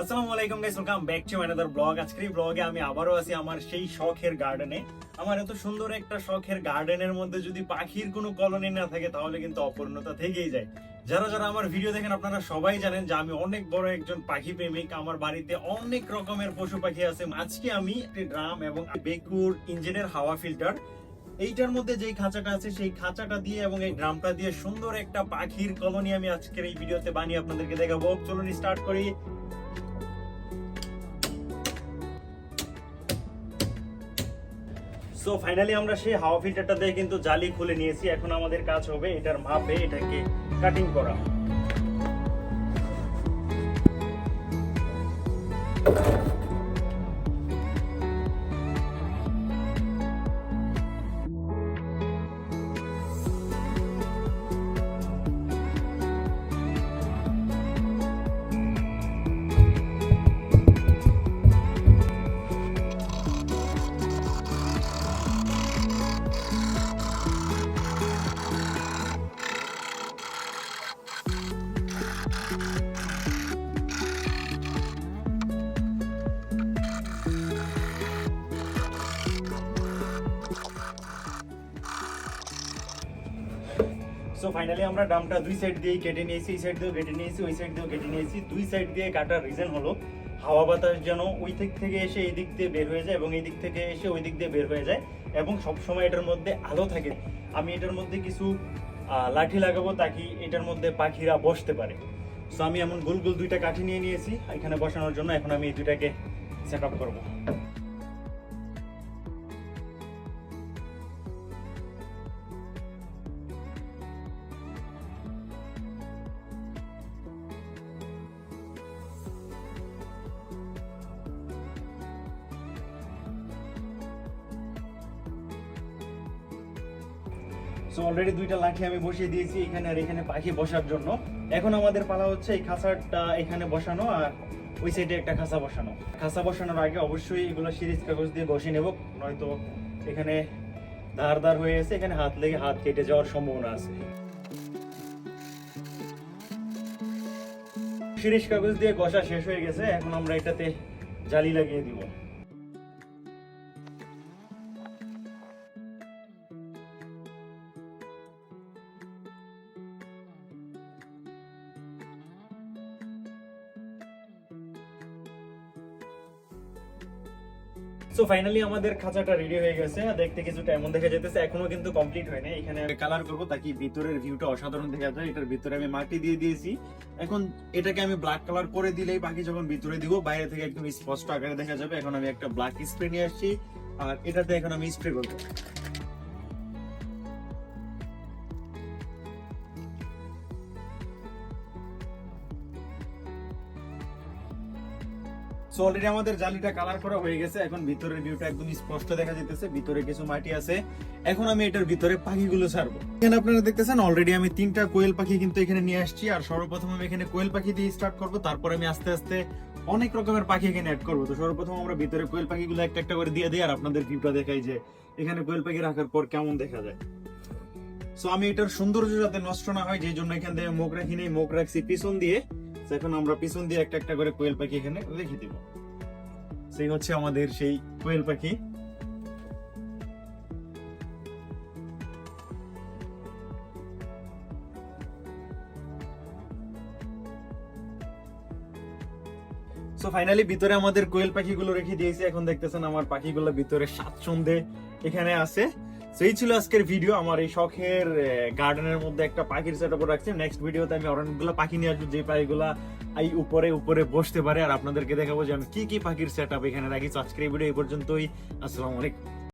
আসসালামু আলাইকুম guys, welcome back to another blog. আজকের ব্লগে আমি আবারও আছি আমার সেই শখের গার্ডেনে। আমার এত সুন্দর একটা শখের গার্ডেনের মধ্যে যদি পাখির কোনো কলোনি না থাকে তাহলে কিন্তু অপূর্ণতা থেকেই যায়। যারা যারা আমার ভিডিও দেখেন আপনারা সবাই জানেন যে আমি অনেক বড় একজন পাখি প্রেমিক। আমার বাড়িতে অনেক রকমের পশু পাখি আছে। আজকে আমি একটি ড্রাম এবং বেকুর ইঞ্জিনের হাওয়া ফিল্টার, এইটার মধ্যে যেই খাঁচাটা আছে সেই খাঁচাটা দিয়ে এবং এই ড্রামটা দিয়ে সুন্দর একটা পাখির কলোনি আমি আজকের এই ভিডিওতে বানিয়ে আপনাদেরকে দেখাবো। চলুন স্টার্ট করি। সো ফাইনালি আমরা সেই হাওয়া ফিল্টারটা দিয়ে কিন্তু জালি খুলে নিয়েছি। এখন আমাদের কাজ হবে এটার মাপে এটাকে কাটিং করা। সো ফাইনালি আমরা ডামটা দুই সাইড দিয়ে কেটে নিয়েছি, এই সাইড দিয়েও কেটে নিয়েছি, ওই সাইড দিয়েও কেটে নিয়েছি। দুই সাইড দিয়ে কাটার রিজন হলো হাওয়া বাতাস যেন ওই দিক থেকে এসে এই দিক দিয়ে বের হয়ে যায় এবং এই দিক থেকে এসে ওই দিক দিয়ে বের হয়ে যায় এবং সবসময় এটার মধ্যে আলো থাকে। আমি এটার মধ্যে কিছু লাঠি লাগাবো তাকি এটার মধ্যে পাখিরা বসতে পারে। সো আমি এমন গোল গোল দুইটা কাঠি নিয়ে নিয়েছি এখানে বসানোর জন্য। এখন আমি এই দুইটাকে সেট আপ করবো। সো অলরেডি দুইটা লাঠি আমি বসিয়ে দিয়েছি এখানে আর এখানে পাখি বসার জন্য। এখন আমাদের পালা হচ্ছে এই খাঁচাটা এখানে বসানো আর ওই সাইডে একটা খাঁচা বসানো। খাঁচা বসানোর আগে অবশ্যই এগুলো সিরিজ কাগজ দিয়ে ঘষে নেব, নয়তো এখানে ধার ধার হয়ে গেছে, এখানে হাত লেগে হাত কেটে যাওয়ার সম্ভাবনা আছে। সিরিজ কাগজ দিয়ে ঘষা শেষ হয়ে গেছে, এখন আমরা এটাতে জালি লাগিয়ে দিব। সো ফাইনালি আমাদের খাঁচাটা রেডি হয়ে গেছে। দেখতে কিছুটা এমন দেখা যেতেছে, এখনো কিন্তু কমপ্লিট হয়নি। এখানে কালার করব তাকি ভিতরের ভিউটা অসাধারণ দেখা যায়। এটার ভিতরে আমি মাটি দিয়ে দিয়েছি। এখন এটাকে আমি ব্ল্যাক কালার করে দিলেই বাকি যখন ভিতরে দিব বাইরে থেকে একদম স্পষ্ট আকারে দেখা যাবে। এখন আমি একটা ব্ল্যাক স্প্রে নিয়ে আসছি আর এটাতে এখন আমি স্প্রে করবো। সো অলরেডি আমাদের জালিটা কালার করা হয়ে গেছে। এখন ভিতরের ভিউটা একদম স্পষ্ট দেখা যাইতেছে, ভিতরে কিছু মাটি আছে। এখন আমি এটার ভিতরে পাখিগুলো ছাড়বো। এখানে আপনারা দেখতেছেন অলরেডি আমি 3টা কোয়েল পাখি কিন্তু এখানে নিয়ে আসছি। আর সর্বপ্রথম আমি এখানে কোয়েল পাখি দিয়ে স্টার্ট করবো, তারপর আমি আস্তে আস্তে অনেক রকমের পাখি এখানে অ্যাড করবো। তো সর্বপ্রথম আমরা ভিতরে কোয়েল পাখিগুলো একটা একটা করে দিয়ে দিই আর আপনাদের ভিউটা দেখাই যে এখানে কোয়েল পাখি রাখার পর কেমন দেখা যায়। সো আমি এটার সৌন্দর্য যাতে নষ্ট না হয় যেই জন্য এখান থেকে মুখ রাখি নেই, মুখ রাখছি পিছন দিয়ে। এখন আমরা পিছন দিয়ে একটা একটা করে কোয়েল পাখি এখানে রেখে দিব। সেই হচ্ছে আমাদের সেই কোয়েল পাখি। সো ফাইনালি ভিতরে আমাদের কোয়েল পাখিগুলো রেখে দিয়েছি। এখন দেখতেছেন আমার পাখিগুলো ভিতরে স্বাচ্ছন্দ্যে এখানে আছে। সেই ছিল আজকের ভিডিও। আমার এই শখের গার্ডেনের মধ্যে একটা পাখির সেটআপ রাখছি। নেক্সট ভিডিওতে আমি অনেকগুলো পাখি নিয়ে আসবো যে পাখিগুলা এই উপরে উপরে বসতে পারে আর আপনাদেরকে দেখাবো যে আমি কি কি পাখির সেটআপ এখানে রাখি। আজকের এই ভিডিও এই পর্যন্তই। আসসালামু আলাইকুম।